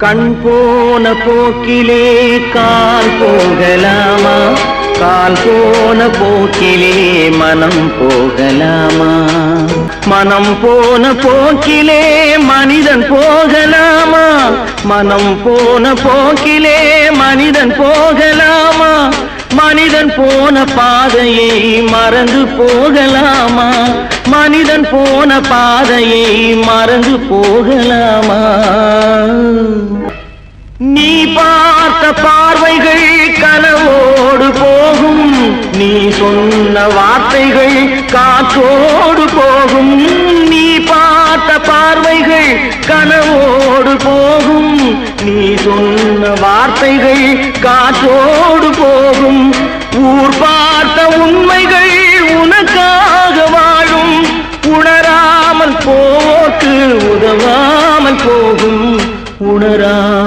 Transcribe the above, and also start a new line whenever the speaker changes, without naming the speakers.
கண் போன போக்கிலே கால் போகலாமா, கால் போன போக்கிலே மனம் போகலாமா, மனம் போன போக்கிலே மனிதன் போகலாமா, மனம் போன போக்கிலே மனிதன் போகலாமா, மனிதன் போன பாதையை மறந்து போகலாமா, மனிதன் போன பாதையை மறந்து போகலாமா. நீ பார்த்த பார்வைகள் கனவோடு போகும், நீ சொன்ன வார்த்தைகள் காற்றோடு போகும், நீ பார்த்த பார்வைகள் கனவோடு போகும், நீ சொன்ன வார்த்தைகள் காற்றோடு போகும், ஊர் பார்த்த உண்மைகள்